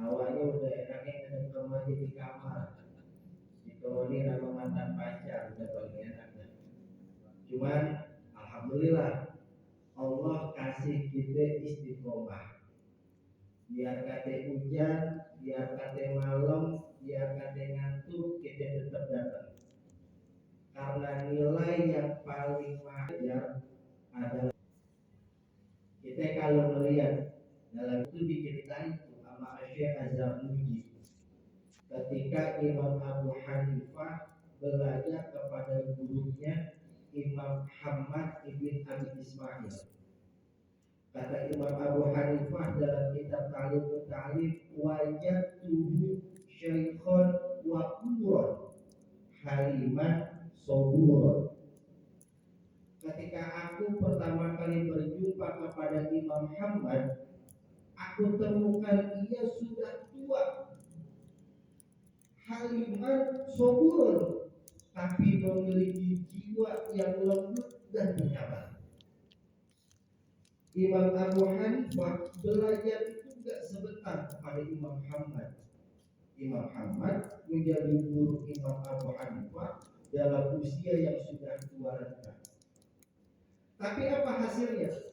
Awalnya udah enaknya ngedekem aja di kamar, dikeloni sama mantan pacar, udah paling enak. Cuman alhamdulillah Allah kasih kita istiqomah. Biar kate hujan, biar kate malam, biar kate ngantuk, kita tetap datang. Karena nilai yang paling wajar adalah kita kalau melihat dalam itu diceritain sama Syekh Az-Zarnuji ketika Imam Abu Hanifah belajar kepada gurunya Imam Muhammad ibn Abi Ismail. Kata Imam Abu Hanifah dalam kitab Ta'lim wajah tubuh syaikhon wa quron haliman soburon. Ketika aku pertama kali berjumpa kepada Imam Muhammad, aku temukan ia sudah tua, haliman soburon, tapi memiliki jiwa yang lembut dan penyabar. Imam Abu Hanifah belajar itu tidak sebentar kepada Imam Muhammad. Imam Muhammad menjadi guru Imam Abu Hanifah dalam usia yang sudah tua renta. Tapi apa hasilnya?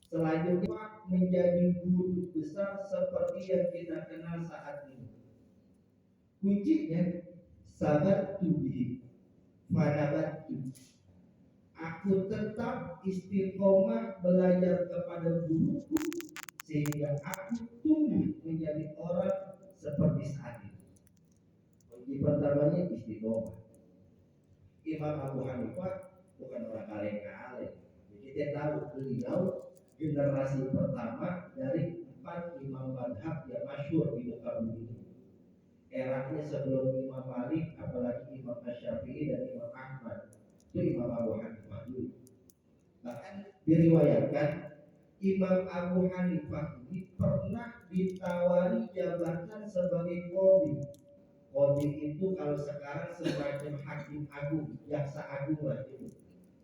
Selanjutnya menjadi guru besar seperti yang kita kenal saat ini. Kuncinya sabat tubi, fanabat tubi. Aku tetap istiqomah belajar kepada guruku sehingga aku tumbuh menjadi orang seperti saat ini. Kunci pertamanya istiqomah. Imam Abu Hanifah bukan orang kaleng-kaleng. Kita tahu beliau generasi pertama dari 4 imam madhab yang masyhur di muka bumi ini. Eranya sebelum Imam Malik, apalagi Imam Syafi'i dan Imam Ahmad, itu Imam Abu Hanifah dulu. Bahkan diriwayatkan Imam Abu Hanifah ini pernah ditawari jabatan sebagai qadhi. Qadhi itu kalau sekarang semacam hakim agung, jaksa agung lah itu,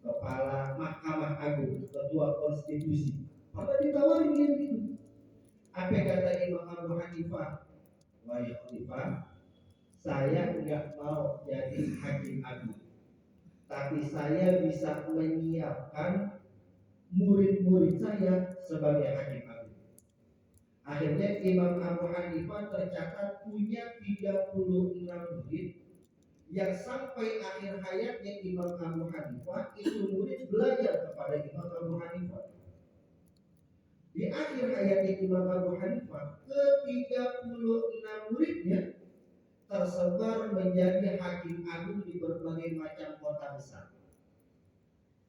kepala mahkamah agung, ketua konstitusi. Pernah ditawari dia gitu. Apa kata Imam Abu Hanifah? Wahai Khalifah, saya enggak mau jadi hakim agung, tapi saya bisa menyiapkan murid-murid saya sebagai hakim agung. Akhirnya Imam Abu Hanifah tercatat punya 36 murid yang sampai akhir hayatnya Imam Abu Hanifah itu murid belajar kepada Imam Abu Hanifah. Di akhir hayatnya Imam Abu Hanifah, ke-36 muridnya tersebar menjadi hakim agung di berbagai macam kota besar.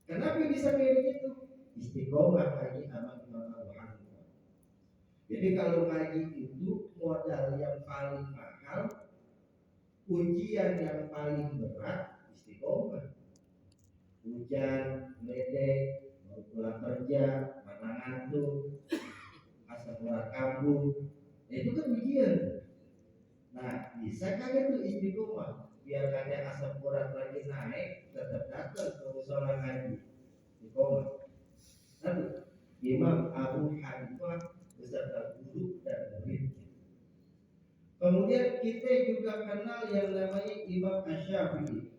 Kenapa bisa kayak begitu? Istiqomah ngaji sama Imam Abu Hanifah. Jadi kalau ngaji itu modal yang paling mahal, ujian yang paling berat, istiqomah. Hujan, ledek, baru pulang kerja, mana ngantuk, asam urat kambuh, itu kan ujian. Nah, bisa kagak tuh istiqomah biar kagak asam urat lagi naik, tetap datang ke musola ngaji. Istiqomah. Satu, Imam Abu Hanifah beserta guru dan muridnya. Kemudian kita juga kenal yang namanya Imam Syafi'i.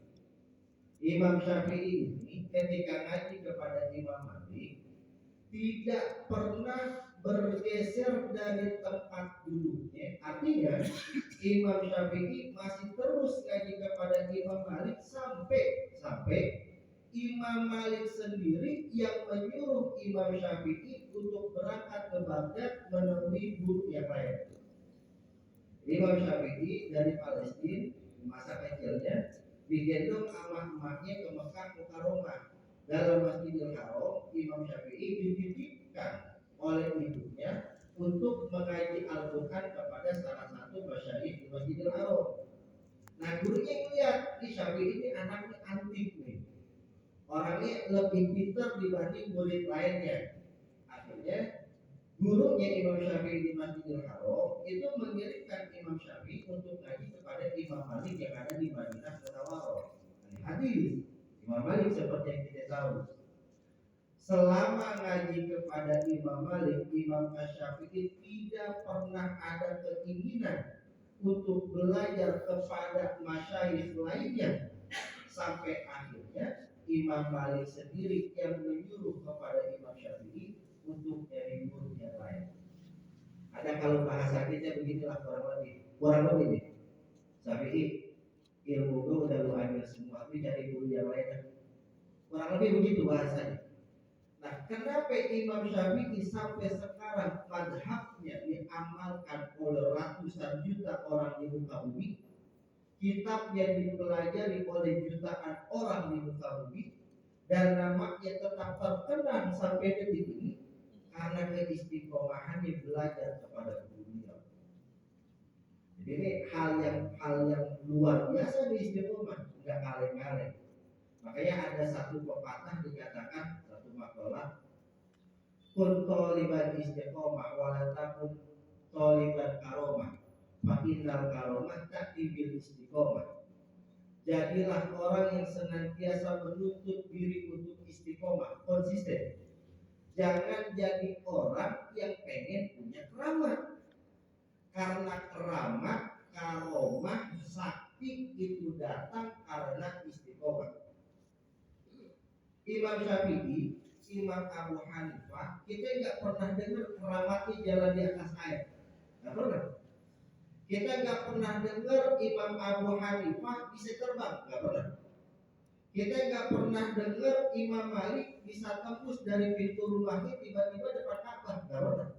Imam Syafi'i ini ketika ngaji kepada Imam Malik tidak pernah bergeser dari tempat duduknya. Artinya Imam Syafi'i masih terus ngaji kepada Imam Malik sampai Imam Malik sendiri yang menyuruh Imam Syafi'i untuk berangkat ke Baghdad menemui guru yang lain. Imam Syafi'i dari Palestina masa kecilnya digendong sama emaknya ke Mekah Mukarramah. Dalam Masjidil Haram, Imam Syafi'i dididikkan oleh ibunya untuk mengaji Al-Quran kepada salah satu masyaikh di Masjidil Haram. Nah, gurunya lihat di Syafi'i ini anaknya antik nih, orangnya lebih pintar dibanding murid lainnya. Akhirnya gurunya Imam Syafi'i di Masjidil Haram itu mengirimkan Imam Syafi'i untuk ngaji kepada Imam Malik yang ada di Madinah Munawwarah. Hadis Imam Malik seperti yang kita tahu. selama ngaji kepada Imam Malik, Imam Asy-Syafi'i tidak pernah ada keinginan untuk belajar kepada masyayikh lainnya, sampai akhirnya Imam Malik sendiri yang menyuruh kepada Imam Syafi'i untuk dari guru yang lain. Ada kalau bahasa kita beginilah kurang lebih nih. Syafi'i, ilmu gue udah lu ambil semua, tapi dari guru yang lain. Kurang lebih begitu bahasanya. Nah, kenapa Imam Syafi'i sampai sekarang madhabnya diamalkan oleh ratusan juta orang di muka bumi, kitabnya dipelajari oleh jutaan orang di muka bumi, dan namanya tetap terkenang sampai detik ini karena keistiqomahannya belajar kepada beliau. Jadi ini hal yang luar biasa di istiqomah, nggak kaleng-kaleng. Makanya ada satu pepatah dikatakan, satu makalah, kun toliban istiqomah walatakun toliban karomah, fakinnal karomah tak bil istiqomah. Jadilah orang yang senantiasa menuntut diri untuk istiqomah, konsisten. Jangan jadi orang yang pengen punya keramat. Karena keramat, karomah, sakti itu datang karena istiqomah. Imam Syafi'i, Imam Abu Hanifah, kita nggak pernah dengar keramatnya jalan di atas air, nggak pernah. Kita nggak pernah dengar Imam Abu Hanifah bisa terbang, nggak pernah. Kita nggak pernah dengar Imam Malik bisa tembus dari pintu rumahnya tiba-tiba depan Ka'bah, nggak pernah.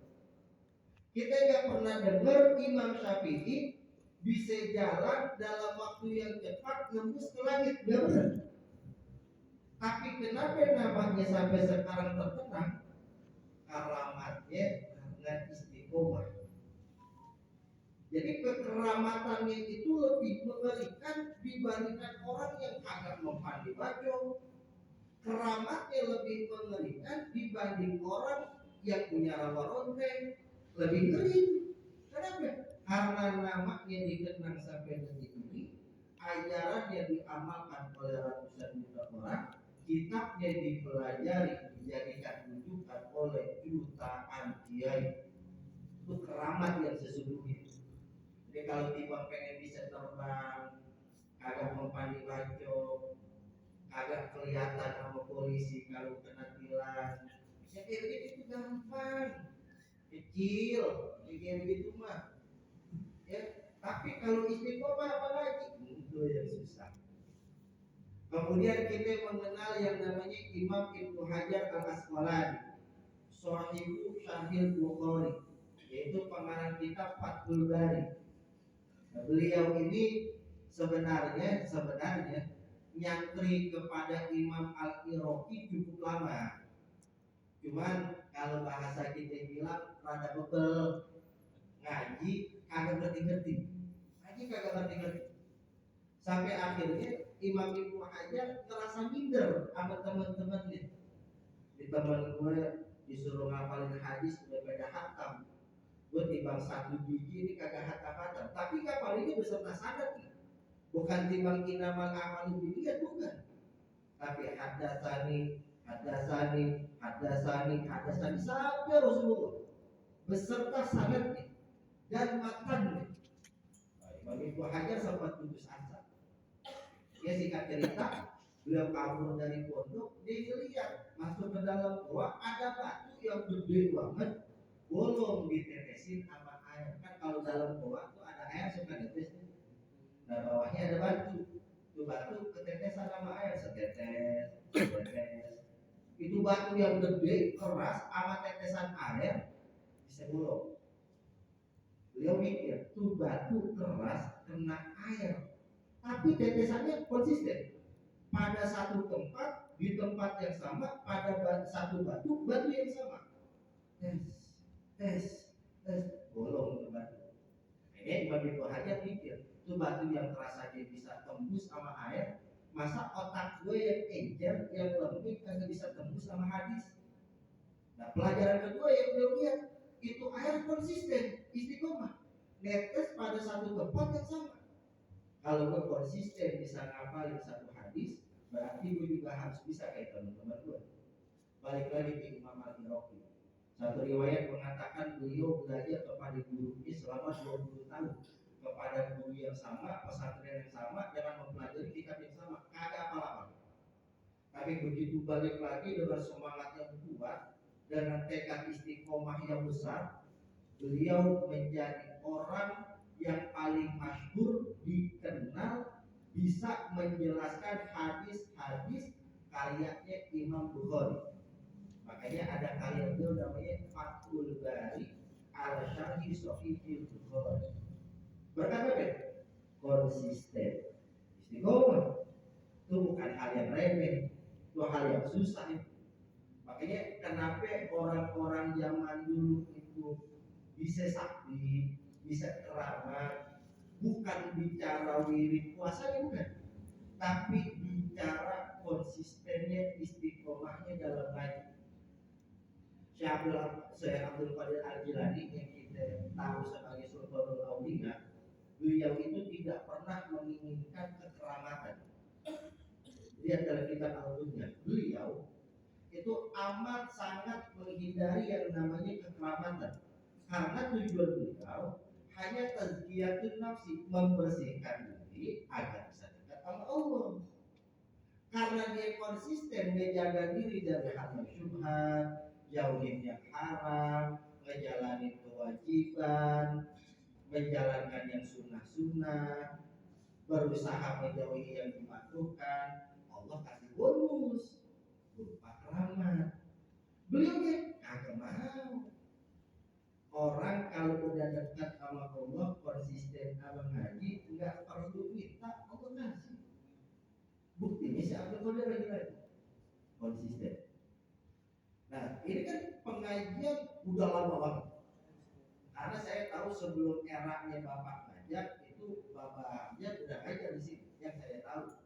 Kita nggak pernah dengar Imam Syafi'i bisa jalan dalam waktu yang cepat nembus ke langit, nggak pernah. Tapi kenapa namanya sampai sekarang terkenang? Keramatnya karena istiqomah. Jadi kekeramatannya itu lebih mengerikan dibandingkan orang yang kagak mempan dibaca. Keramatnya lebih mengerikan dibanding orang yang punya rawa ronteng. Lebih ngeri. Kenapa? Karena namanya dikenang sampai detik ini, ajaran yang diamalkan oleh ratusan juta orang, kitabnya dipelajari, dijadikan rujukan oleh jutaan kiai. Itu keramat yang sesungguhnya. Jadi kalau tiba pengen bisa terbang, kagak mempan dibaca, kagak kelihatan sama polisi kalau kena tilang, ya kayak begitu itu gampang, kecil, kayak begitu mah. Ya, tapi kalau istiqomah apa lagi? Itu yang susah. Kemudian kita mengenal yang namanya Imam Ibnu Hajar Al-Asqalani, Shahihu Syahil Bukhari, yaitu pengarang kitab Fathul Bari. Nah, beliau ini sebenarnya nyantri kepada Imam Al-Iraqi cukup lama. Cuman kalau bahasa kita bilang rada bebel, ngaji kagak ngerti-ngerti. Ngaji kagak ngerti-ngerti. Sampai akhirnya Imam Ibnu Hajar ngerasa minder sama teman-temannya. Di teman gue disuruh ngapalin hadis udah beda hatam, gue timbang satu biji ini kagak hatam-hatam, tapi ngapalinnya beserta sanad, bukan timbang inamal amalin biniat, bukan. Tapi hadasani sampai Rasulullah beserta sanadnya dan matannya. Imam Ibnu Hajar sempat putus asa. Ya singkat cerita, beliau kabur dari pondok, dia lihat masuk ke dalam gua ada batu yang gede banget, bolong ditetesin sama air. Kan kalau dalam gua tuh ada air suka netes, nah bawahnya ada batu, itu batu ketetesan sama air, setetes. Itu batu yang gede keras sama tetesan air bisa bolong. Beliau mikir, tuh batu keras kena air, tapi tetesannya konsisten. Pada satu tempat, di tempat yang sama, pada satu batu yang sama. Tes, bolong ke batu. Ini Imam Ibnu Hajar mikir, itu batu yang keras aja bisa tembus sama air, masa otak gue yang encer, yang lembut kagak bisa tembus sama hadis. Nah, pelajaran kedua yang beliau lihat, itu air konsisten, istiqomah, netes pada satu tempat yang sama. Kalau gue konsisten bisa ngapalin satu hadis, berarti gue juga harus bisa kayak teman-teman gue. Balik lagi ke Imam Al-Iraqi. Satu riwayat mengatakan beliau belajar kepada gurunya selama 20 tahun. Kepada guru yang sama, pesantren yang sama, dengan mempelajari kitab yang sama. Kagak apa-apa. Tapi begitu balik lagi dengan semangat yang kuat, dengan tekad istiqomah yang besar, beliau menjadi orang yang paling masyhur, dikenal, bisa menjelaskan hadis-hadis karyanya Imam Bukhari. Makanya ada karya beliau namanya Fathul Bari al Syarhi Sahihil Bukhari. Berkata konsisten, istiqomah itu bukan hal yang remeh, itu hal yang susah. Makanya kenapa orang-orang zaman dulu itu bisa sakti, bisa keramat, bukan bicara wirid puasanya bukan, tapi bicara konsistennya, istiqomahnya dalam ngaji. Syekh Abdul Qadir Al-Jilani yang kita tahu sebagai Sultanul Auliya, beliau itu tidak pernah menginginkan kekeramatan. Lihat dalam kitab Al-Qunya, beliau itu amat sangat menghindari yang namanya kekeramatan, karena tujuan beliau hanya tazkiyatun nafsi, membersihkan diri agar bisa dekat sama Allah. Karena dia konsisten menjaga diri dari hal yang syubhat, jauhin yang haram, menjalani kewajiban, menjalankan yang sunnah-sunnah, berusaha menjauhi yang dimakruhkan, Allah kasih bonus berupa keramat. Beliau kagak mau. Orang kalau udah dekat sama Allah, konsisten sama ngaji, nggak perlu minta, Allah kasih. Buktinya si Abdul Qadir lagi konsisten. Nah, ini kan pengajian udah lama banget. Karena saya tahu sebelum eranya Bapak ngajak itu Bapak Hamzah udah ngajar di sini, yang saya tahu.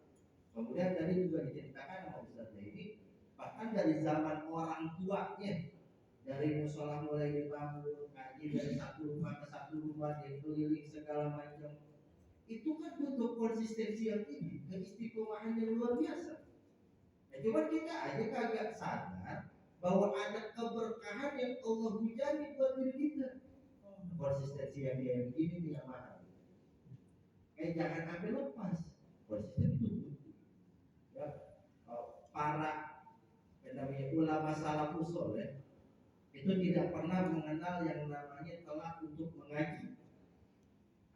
Kemudian tadi juga diceritakan sama Ustaz ini, bahkan dari zaman orang tuanya, dari musola mulai dibangun, ngaji dari satu rumah ke satu rumah, dia keliling segala macam. Itu kan butuh konsistensi yang tinggi, keistiqomahan yang luar biasa. Nah, cuma kita aja kagak sadar bahwa ada keberkahan yang Allah hujani buat diri kita. Konsistensi yang dia begini nih yang mahal. Jangan sampai lepas. Konsisten itu butuh. Ya, para namanya ulama salafus saleh itu tidak pernah mengenal yang namanya telat untuk mengaji.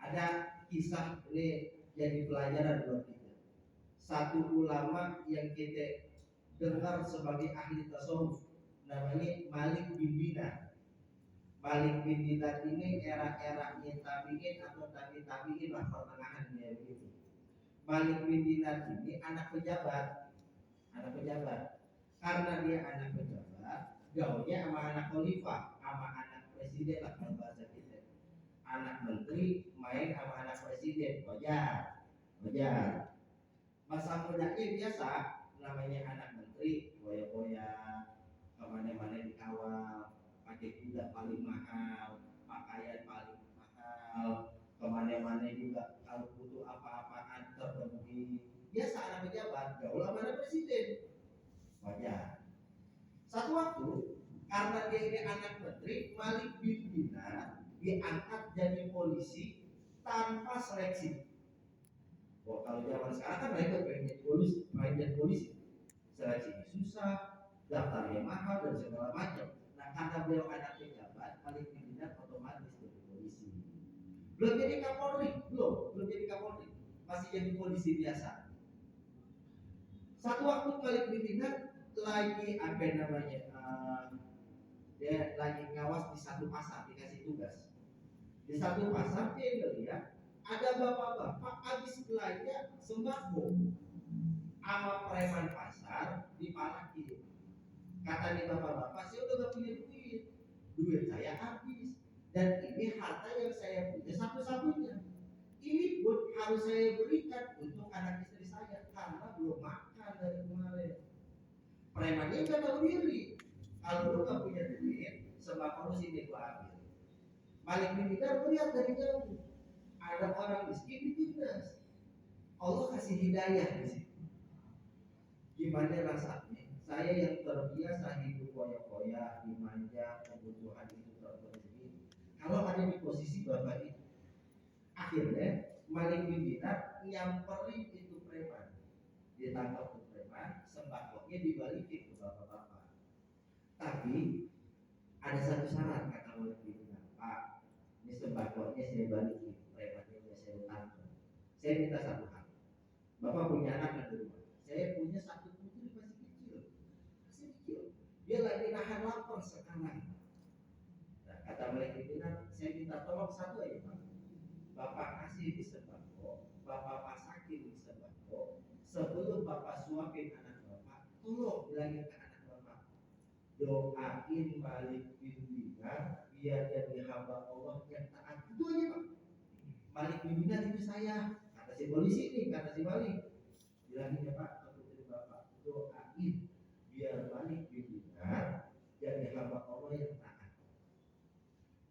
Ada kisah ini jadi pelajaran buat kita. Satu ulama yang kita dengar sebagai ahli tasawuf namanya Malik bin Dinar. Malik bin Dinar ini era-eranya tabi'in atau tabi'in lah, pertengahan dia begitu. Malik bin Dinar ini anak pejabat. Karena dia anak pejabat, gaulnya sama anak khalifah, sama anak presiden lah kalau bahasa kita. Anak menteri main sama anak presiden, wajar. Masa mudanya biasa, namanya anak menteri, boya-boya, kemana-mana dikawal, pakai kuda paling mahal, pakaian paling mahal, kemana-mana juga kalau butuh apa-apaan terpenuhi. Biasa anak pejabat, gaul sama anak presiden, wajar. Satu waktu, karena dia ini anak menteri, Malik bin Dinar diangkat jadi polisi tanpa seleksi. Kalau zaman sekarang kan mereka pengen jadi polisi, seleksinya susah, daftarnya mahal dan segala macam. Nah, karena beliau anak pejabat, Malik bin Dinar otomatis jadi polisi. Belum jadi Kapolri, masih jadi polisi biasa. Satu waktu Malik bin Dinar lagi dia lagi ngawas di satu pasar, dikasih tugas. Di satu pasar dia ngeliat ada bapak-bapak habis belanja sembako sama preman pasar dipalakin. Kata nih bapak-bapak, saya udah gak punya duit saya habis, dan ini harta yang saya punya satu-satunya. Ini pun harus saya berikan untuk anak istri saya karena belum makan dari kemarin. Premannya nggak tahu diri, kalau lu gak punya duit, sembako lu sini gua ambil. Malik bin Dinar melihat dari jauh ada orang miskin ditindas. Allah kasih hidayah di situ. Gimana rasanya Saya yang terbiasa hidup koya-koya, dimanja, kebutuhan itu terpenuhi. Kalau ada di posisi bapak itu, akhirnya Malik bin Dinar nyamperin itu preman, ditangkap tuh preman, sembakonya dibalikin ke bapak-bapak. Tapi ada satu syarat kata Malik bin Dinar, Pak, ini sembakonya saya balikin, premannya saya tangkap. Saya minta satu hal, bapak punya anak kan di rumah, saya punya satu putri masih kecil, dia lagi nahan lapar sekarang. Nah, kata Malik bin Dinar, saya minta tolong satu aja Pak, bapak kasih di sembako, bapak masakin di sembako, sebelum bapak suapin anak bapak, tolong bilangin ke anak bapak, doain Malik bin Dinar biar jadi hamba Allah yang taat. Itu aja Pak. Malik bin Dinar itu saya, kata si polisi nih, kata si Malik, bilangin ya Pak ke putri bapak, doain biar Malik bin Dinar jadi hamba Allah yang taat.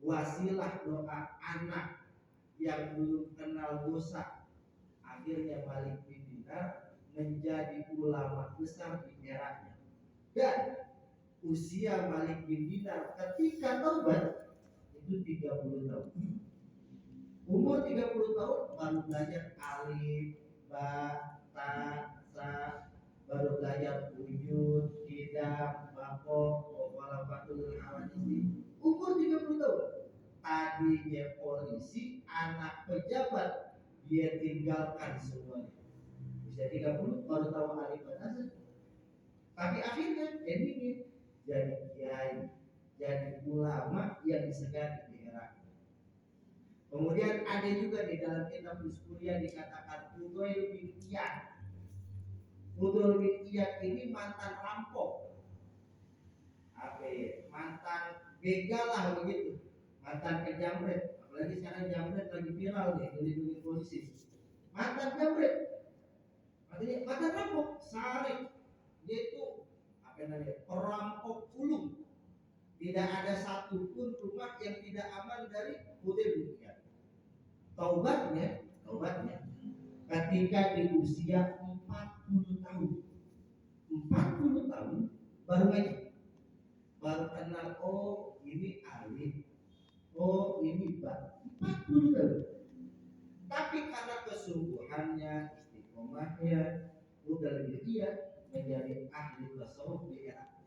Wasilah doa anak yang belum kenal dosa, akhirnya Malik bin Dinar menjadi ulama besar di eranya. Dan usia Malik bin Dinar ketika taubat itu 30 tahun. Umur 30 tahun baru belajar alif, ba, ta, sa, baru belajar wujud, tidak, bako, walafatul hawadisi. Umur 30 tahun. Tadinya polisi, anak pejabat, dia tinggalkan semuanya. Bisa 30 baru tahu alif bahasa. Tapi akhirnya ini jadi kiai, jadi ulama yang disegani di era. Kemudian ada juga di dalam kitab Uskuria dikatakan Fudail bin Iyad. Fudail bin Iyad ini mantan rampok, mantan begal lah begitu, mantan penjamret. Apalagi sekarang jamret lagi viral nih, dilindungi polisi. Mantan jamret, artinya mantan rampok, sarik. Dia itu perampok ulung. Tidak ada satupun rumah yang tidak aman dari Fudail bin Iyad. Taubatnya ketika di usia 40 tahun. 40 tahun baru ngaji. Baru kenal, oh ini alif, oh ini ba. 40 tahun. Tapi karena kesungguhannya, istiqomahnya, udah lebih dia menjadi ahli tasawuf di era.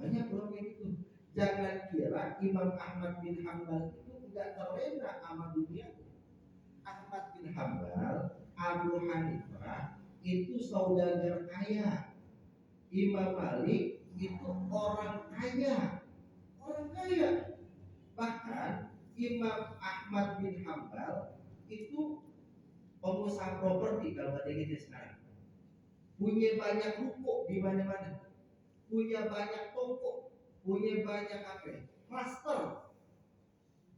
Banyak orang kayak gitu. Jangan kira Imam Ahmad bin Hanbal itu enggak terlena sama dunia. Ahmad bin Hanbal, Abu Hanifah itu saudagar kaya. Imam Malik itu orang kaya. Bahkan Imam Ahmad bin Hanbal itu pengusaha properti kalau kata kita sekarang. Punya banyak ruko di mana-mana. Punya banyak toko, punya banyak klaster.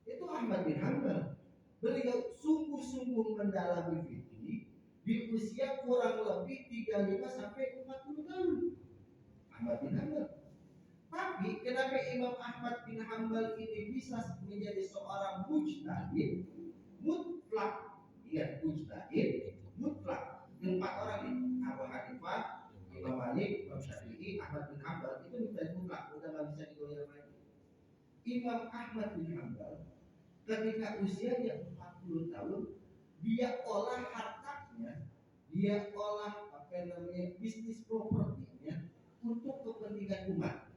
Itu Ahmad bin Hanbal. Beliau sungguh-sungguh mendalami fikih di usia kurang lebih 35 sampai 40 tahun. Ahmad bin Hanbal. Tapi kenapa Imam Ahmad bin Hanbal ini bisa menjadi seorang mujtahid mutlak? Ingat, mujtahid mutlak. 4 orang ini, Abu Hanifah, Imam Malik, Imam Syafi'i, Ahmad bin Hanbal itu mujtahid mutlak, udah nggak bisa digoyang lagi. Imam Ahmad bin Hanbal ketika usianya 40 tahun, dia olah hartanya, dia olah bisnis propertinya untuk kepentingan umat.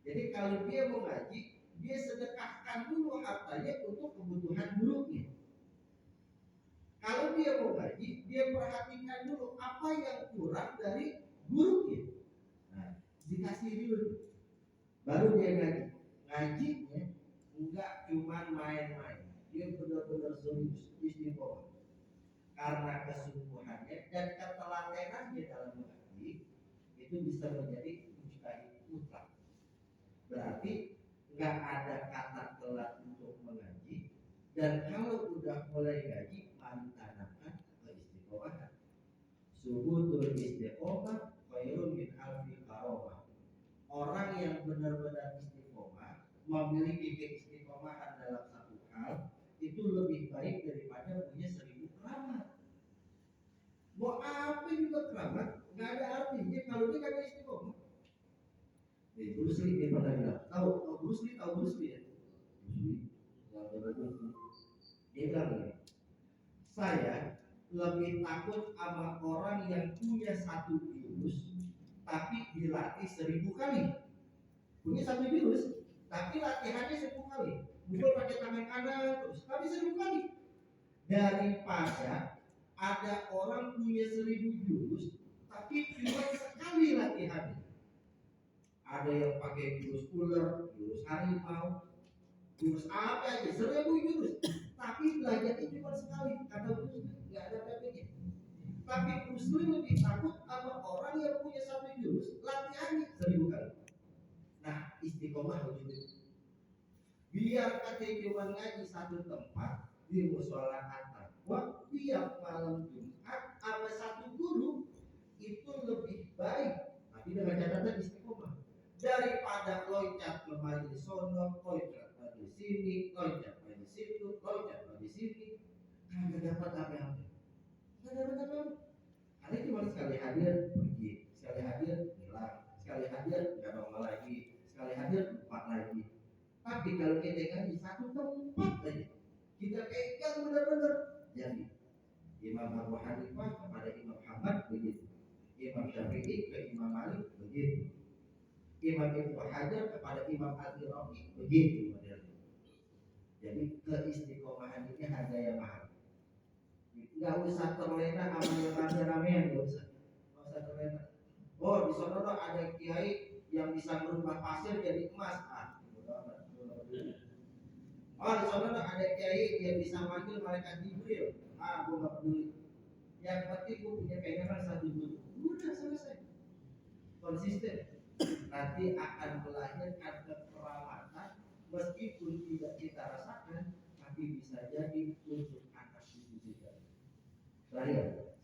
Jadi kalau dia mau ngaji, dia sedekahkan dulu hartanya untuk kebutuhan buruknya. Kalau dia mau ngaji, dia perhatikan dulu apa yang kurang dari buruknya. Nah, dikasih dulu, baru dia ngaji. Ngajinya enggak cuma main-main, dia benar-benar serius istiqomah. Karena kesungguhannya dan ketelatenannya dalam mengaji itu bisa menjadi mujtahid mutlak. Berarti enggak ada kata telat untuk mengaji, dan kalau udah mulai ngaji mantanakan keistiqomahan. Subutul istiqomah khairun min alfi qaromah. Orang yang benar-benar istiqomah, memiliki keistiqomahan dalam satu hal, itu lebih baik daripada punya 1000 keramat. Mau apa juga keramat, nggak ada artinya kalau dia kagak istiqomah. Bruce Lee dia pernah bilang, tahu Bruce Lee ya? Bruce Lee, dia bilang begini, saya lebih takut sama orang yang punya satu jurus tapi dilatih 1000 kali. Punya satu jurus tapi latihannya 1000 kali, bukan pakai tangan kanan terus, tapi 1000 kali. Daripada ada orang punya 1000 jurus tapi cuma sekali latihannya. Ada yang pakai jurus ular, jurus harimau, jurus apa aja, 1000 jurus, tapi belajarnya cuma sekali. Kata Bruce Lee, nggak ada prakteknya. Tapi Bruce Lee lebih takut sama orang yang punya satu jurus, latihannya 1000 kali. Nah, istiqomah begitu. Biar katanya cuma ngaji satu tempat di musola at-taqwa tiap malam Jumat sama satu guru, itu lebih baik. Tapi dengan catatan istiqomah. Daripada loncat ke majelis sono, loncat di sini, loncat di situ, loncat di sini, kagak dapat apa-apa. Nggak dapat apa-apa. Karena cuma sekali hadir pergi, sekali hadir hilang, sekali hadir nggak nongol lagi, sekali hadir lupa lagi. Tapi kalau kita ngaji satu tempat aja, kita pegang benar-benar. Jadi Imam Abu Hanifah kepada Imam Ahmad begitu, Imam Syafi'i ke Imam Malik begitu, Imam Ibnu Hajar kepada Imam Al-Iraqi begitu modelnya. Jadi keistiqomahan ini harga yang mahal. Nggak usah terlena sama yang rame-ramean, nggak usah terlena. Oh, di sana ada kiai yang bisa merubah pasir jadi emas. Oh, di sana ada kiai yang bisa manggil malaikat Jibril. Gue nggak peduli. Yang penting gue punya pegangan satu dulu. Udah selesai. Konsisten. Nanti akan melahirkan kekeramatan meskipun tidak kita rasakan, tapi bisa jadi untuk anak cucu kita.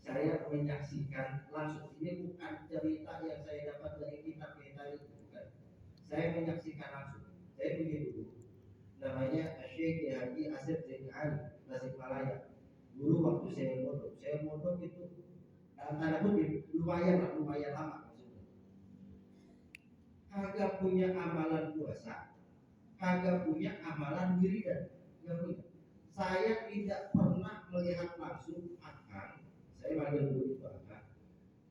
Saya menyaksikan langsung, ini bukan cerita yang saya dapat dari kitab itu, bukan. Saya menyaksikan langsung. Saya punya guru, namanya Syekh Haji Asep Zaini Ali, Tasikmalaya. Guru waktu saya mondok itu dalam tanda kutip lumayan lama. Kagak punya amalan puasa, kagak punya amalan wiridan, nggak punya. Saya tidak pernah melihat langsung akan, saya panggil dulu itu akan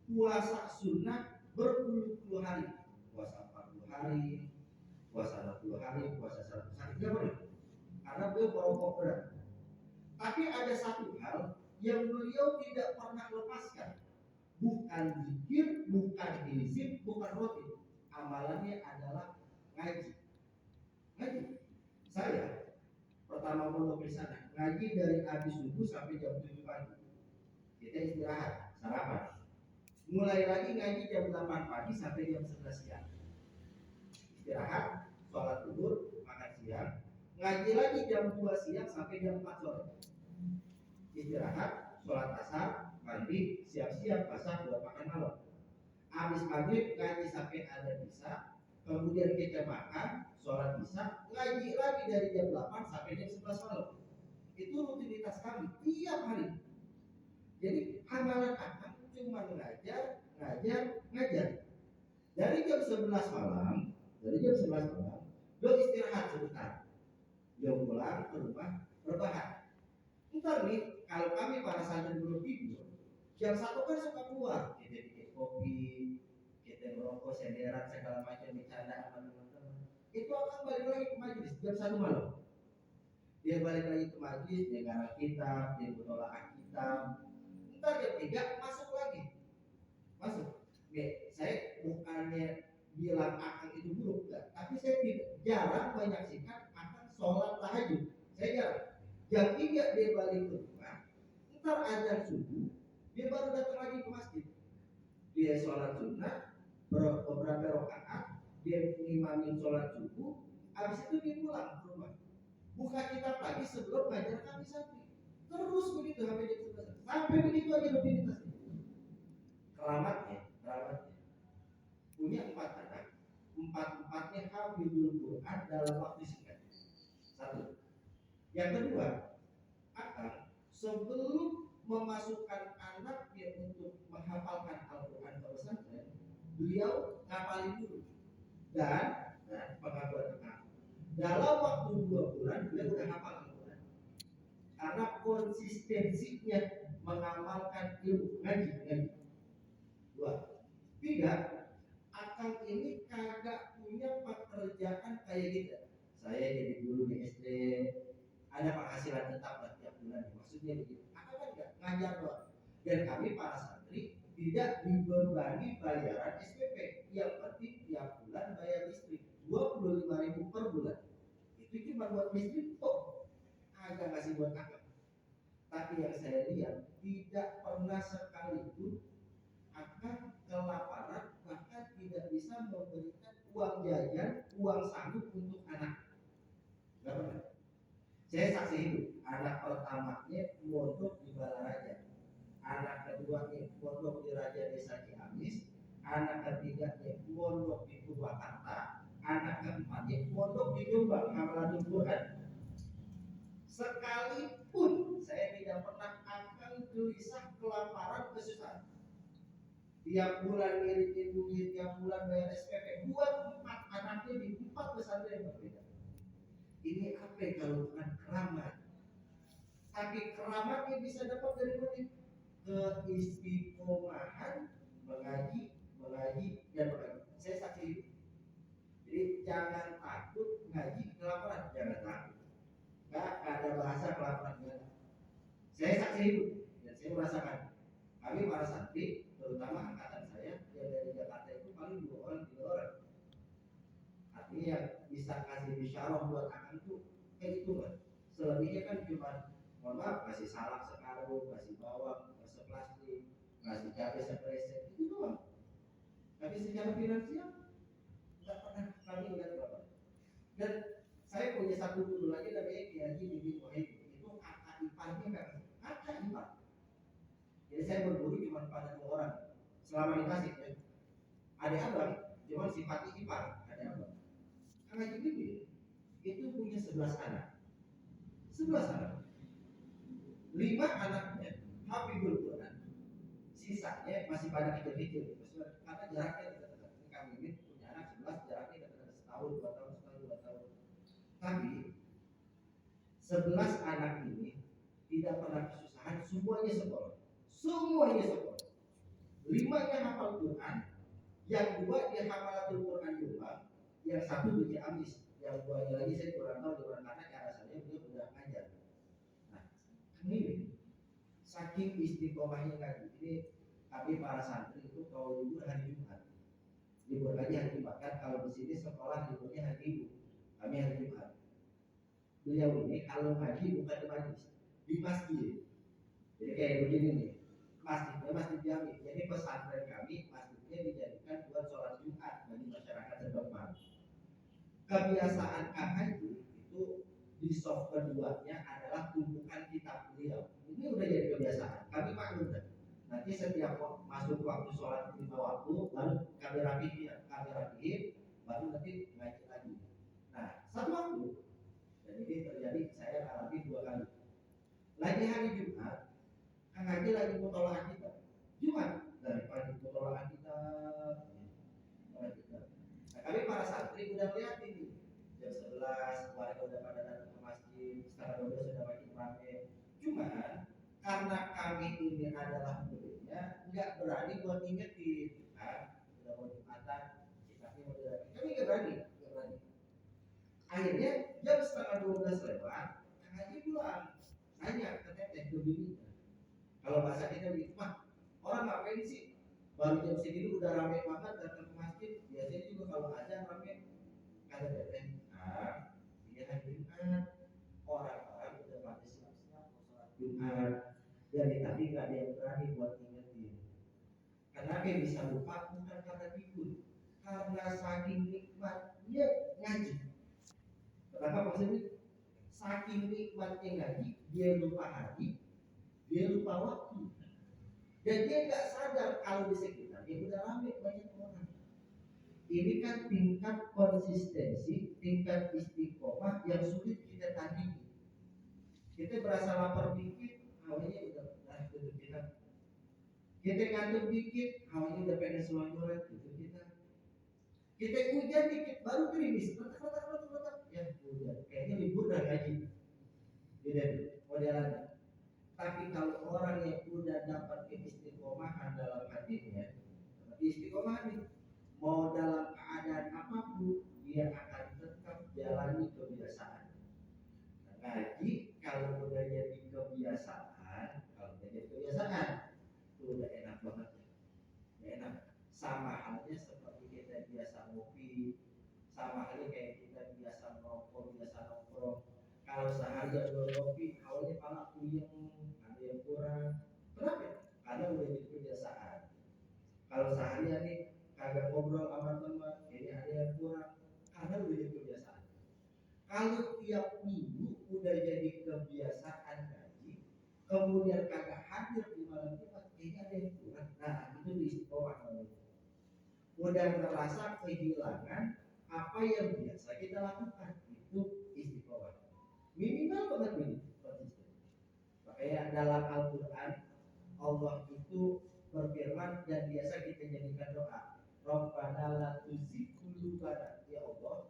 puasa sunnah berpuluh-puluh hari, puasa 40 hari, puasa 60 hari, puasa 100 hari, nggak pernah. Karena beliau perokok berat. Tapi ada satu hal yang beliau tidak pernah lepaskan, bukan zikir, bukan hizib, bukan roti. Amalannya adalah ngaji. Saya pertama pondok di sana ngaji dari habis subuh sampai jam 7 pagi. Kita istirahat, sarapan. Mulai lagi ngaji jam 8 pagi sampai jam 11 siang. Istirahat, sholat zuhur, makan siang. Ngaji lagi jam 2 siang sampai jam 4 sore. Istirahat, sholat asar, mandi, siap-siap masak buat makan malam. Habis maghrib ngaji sampai ada bisa, kemudian kita makan, sholat isya, ngaji lagi dari jam 8 sampai jam 11 malam. Itu rutinitas kami tiap hari. Jadi amalan akan cuma ngajar. Dari jam 11 malam, lo istirahat sebentar. Lo pulang ke rumah berbahan. Ntar nih, kalau kami para santri belum tidur, jam 1 kan suka keluar, kita bikin kopi, kita merokok, senderan, segala macam bercanda sama teman-teman. Itu akan balik lagi ke majelis jam 1 malam. Dia balik lagi ke majelis, dia ngarang kitab, dia menolak kitab. Ntar jam 3 masuk lagi. Saya bukannya bilang akan itu buruk, enggak. Tapi saya jarang menyaksikan akan sholat tahajud. Saya jarang. Jam 3 dia balik ke rumah. Ntar azan subuh, dia baru datang lagi ke masjid. Dia sholat sunnah beberapa rakaat, dia ngimamin sholat subuh, habis itu dia pulang ke rumah. Buka kitab lagi sebelum ngajar kami santri. Terus begitu sampai jam 11. Sampai begitu aja rutinitasnya. Keramatnya punya 4 anak, 4-4-nya hafizul Quran dalam waktu singkat. 1. Yang kedua, akan sebelum memasukkan anaknya untuk menghafalkan Al-Quran ke pesantren, beliau ngapalin dulu. Dan pengakuan dalam waktu 2 bulan beliau udah hafal Al-Quran. Karena konsistensinya mengamalkan ilmu ngaji. 2. 3. Akang ini kagak punya pekerjaan kayak kita. Saya jadi guru di SD, ada penghasilan tetap lah tiap bulan. Maksudnya begitu. Akang kan enggak ngajar doang. Dan kami para santri tidak dibebani bayaran SPP. Yang penting tiap bulan bayar listrik 25.000 per bulan. Itu cuma buat listrik kok. Agak kasih buat akang. Tapi yang saya lihat tidak pernah sekalipun akan kelaparan, bahkan tidak bisa memberikan uang jajan, uang sanggup untuk anak. Gak pernah. Saya saksi hidup. Anak pertamanya mondok di Balaraja, anak keduanya mondok di Raja Desa Ciamis, anak ketiganya mondok di Purwakarta, anak keempatnya mondok di Jombang, Hafalatul Quran. Sekalipun saya tidak pernah akan gelisah kelaparan kesusahan. Tiap bulan ngirimin duit, tiap bulan bayar SPP buat 4 anaknya di 4 pesantren yang berbeda. Ini apa kalau bukan keramat? Tapi keramatnya bisa dapat dari mana? Keistiqomahan mengaji dan mengaji. Saya saksi itu. Jadi jangan takut ngaji kelaparan, jangan takut. Gak ada bahasa kelaparan. Saya saksi itu dan saya merasakan. Kami para santri, terutama angkatan saya yang dari Jakarta itu paling 2 orang 3 orang. Artinya yang bisa kasih bisyarah buat akan itu kayak itu kan. Selebihnya kan cuma mohon maaf kasih salak sekarung, kasih bawang seplastik, kasih cabai sepresek, itu doang. Tapi secara finansial nggak pernah kami lihat berapa. Dan saya punya satu guru lagi namanya Kiai Bibi Wahid, itu kakak iparnya kakak ipar. Jadi saya berguru cuma pada 2 orang selama di Tasik ya. Ada abang, cuma sifatnya ipar, ada abang. Kang Haji Bibi itu punya 11 anak. 11 anak. 5 anaknya hafizul Quran. Sisanya masih pada kecil-kecil. Karena jaraknya dekat-dekat. Kami ini punya anak 11, jaraknya dekat-dekat setahun, 2 tahun. Tapi 11 anak ini tidak pernah kesusahan, semuanya sekolah. 5-nya hafal Quran, yang 2 dia hafalatul Quran juga, yang 1 di Ciamis, yang 2-nya lagi saya kurang tahu di mana karena cara saya dia sudah ngajar. Nah, ini saking istiqomahnya ngaji ini, kami para santri itu kalau libur hari Jumat, libur lagi hari Jumat kan, kalau di sini sekolah liburnya hari Minggu, kami hari Jumat. Beliau ini kalau ngaji bukan di majlis, di masjid. Jadi kayak begini nih. Masjidnya masjid jami. Jadi pesantren kami masjidnya dijadikan buat sholat Jumat bagi masyarakat setempat. Kebiasaan Kang Haji itu di soft keduanya adalah tumpukan kitab beliau. Ini udah jadi kebiasaan. Kami maklum kan. Nanti setiap masuk waktu sholat 5 waktu, baru kami rapihin, baru nanti ngaji lagi. Nah, satu waktu, dan ini terjadi saya alami 2 kali. Lagi hari Jumat, Kang Haji lagi mutola'ah kita. Jumat dari pagi mutola'ah kita. Nah, kami para santri udah melihat ini jam 11 warga udah pada datang ke masjid, sekarang udah sudah makin ramai. Cuman karena kami ini adalah muridnya, nggak berani buat ingetin, kan? Udah mau Jumatan, kitabnya mau dilatih. Kami nggak berani. Akhirnya jam setengah 12 lewat, Kang Haji pulang. Nanya ke teteh ke bini. Kalau bahasa kita begitu, mah orang ngapain sih? Baru jam segini udah rame banget datang ke masjid. Biasanya juga kalau azan rame. Kata teteh, ini hari Jumat. Orang-orang udah pada siap-siap mau sholat Jumat. Jadi tadi nggak ada yang berani buat ingetin. Kenapa bisa lupa? Bukan karena pikun, karena saking nikmatnya ngaji. Kenapa maksudnya? Saking nikmatnya ngaji, dia lupa hari, dia lupa waktu, dan dia nggak sadar kalau di sekitarnya udah ramai banyak orang. Ini kan tingkat konsistensi, tingkat istiqomah yang sulit kita tandingi. Kita berasa lapar dikit, awalnya udah Kita ngantuk dikit, hawanya udah pengen selonjoran gitu kita hujan dikit baru gerimis, ya hujan, kayaknya libur dan gaji, gitu modelannya. Tapi kalau orang yang udah dapat keistiqomahan dalam hatinya, istiqomah nih, mau dalam keadaan apapun dia akan tetap jalani kebiasaan. Nah, ngaji kalau udah jadi kebiasaan, itu udah enak banget ya. Enak. Sama halnya seperti kita biasa ngopi, sama halnya kayak kita biasa nongkrong, Kalau seharian belum ngopi, awalnya pala puyeng, ada yang kurang. Kenapa? Karena udah jadi kebiasaan. Kalau seharian nih kagak ngobrol sama teman, ini ada yang kurang, karena udah jadi kebiasaan. Kalau tiap minggu udah jadi kebiasaan ngaji, kemudian kagak hadir di malam Jumat, ini ada yang kurang. Nah, itu istiqomah namanya. Udah terasa kehilangan apa yang biasa kita lakukan, itu istiqomah. Minimal banget ini konsisten. Makanya dalam Al-Quran Allah itu berfirman dan biasa kita jadikan doa. Rabbana la tuzigh qulubana, ya Allah,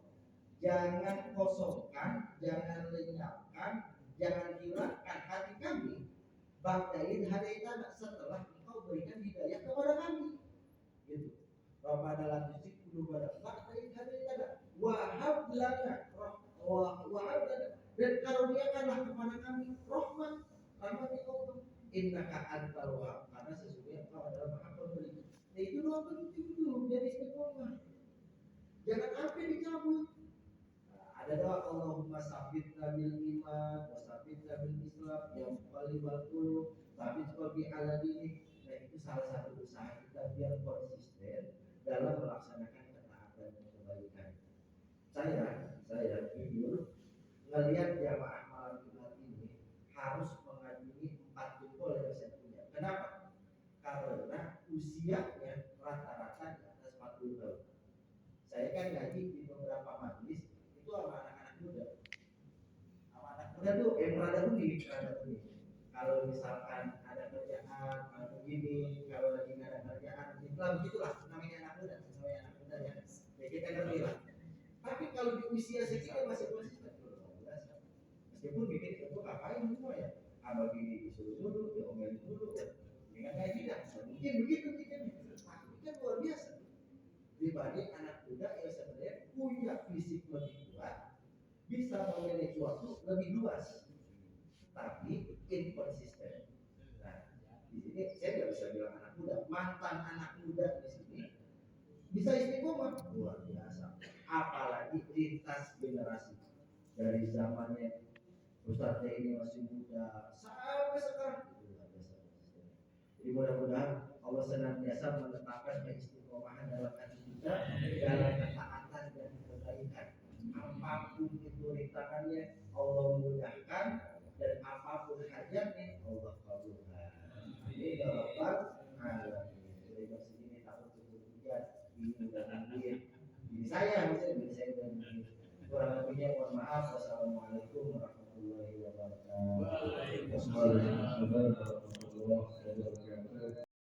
jangan kosongkan, jangan lenyapkan, jangan hilangkan hati kami. Ba'da'id hadaitana, setelah Engkau berikan hidayah kepada kami. Gitu. Rabbana la tuzigh qulubana ba'da'id hadaitana wa hab lana dan karuniakanlah kepada kami rahmat ya Allah. Innaka antal wahhab, karena sesungguhnya Engkau adalah Maha Pemberi. Nah, itu doa penting dulu biar istiqomah. Jangan sampai dicabut. Ada doa Allahumma sabbitna bil iman wa sabbitna bil Islam yang paling bagus, tapi qalbi ala dini. Nah, itu salah satu usaha kita biar konsisten dalam melaksanakan ketaatan dan kebaikan. Saya jujur ngelihat jamaah malam Jumat ini harus mengadili 4 jempol yang saya punya. Kenapa? Karena usianya rata-rata di atas 40 tahun. Saya kan ngaji di beberapa majelis itu sama anak-anak muda. Sama anak muda tuh rada unik. Kalau misalkan ada kerjaan, kalau begini, kalau lagi nggak ada kerjaan, begitulah namanya anak muda ya. Ya kita ngerti lah. Tapi kalau di usia segitu masih konsisten, meskipun bikin itu ngapain semua ya, abang ini disuruh dulu, diomelin dulu, dengan gaji dah, mungkin begitu bikin, tapi kan luar biasa. Dibanding anak muda yang sebenarnya punya fisik lebih kuat, bisa memanage waktu lebih luas, tapi inkonsisten. Nah, di sini saya nggak bisa bilang anak muda, mantan anak muda di sini bisa istiqomah luar biasa. Apalagi lintas generasi dari zamannya Ustadznya ini masih muda sampai sekarang itu luar biasa. Jadi mudah-mudahan Allah senantiasa menetapkan keistiqomahan dalam hati kita, dalam ketaatan dan kebaikan. Apapun itu rintangannya Allah mudahkan, dan apapun hajatnya Allah kabulkan. Ini jawaban dari bahasa ini takut hujan ini udah nungguin. Ini saya udah nungguin. Kurang lebihnya mohon maaf. Wassalamualaikum warahmatullahi wabarakatuh.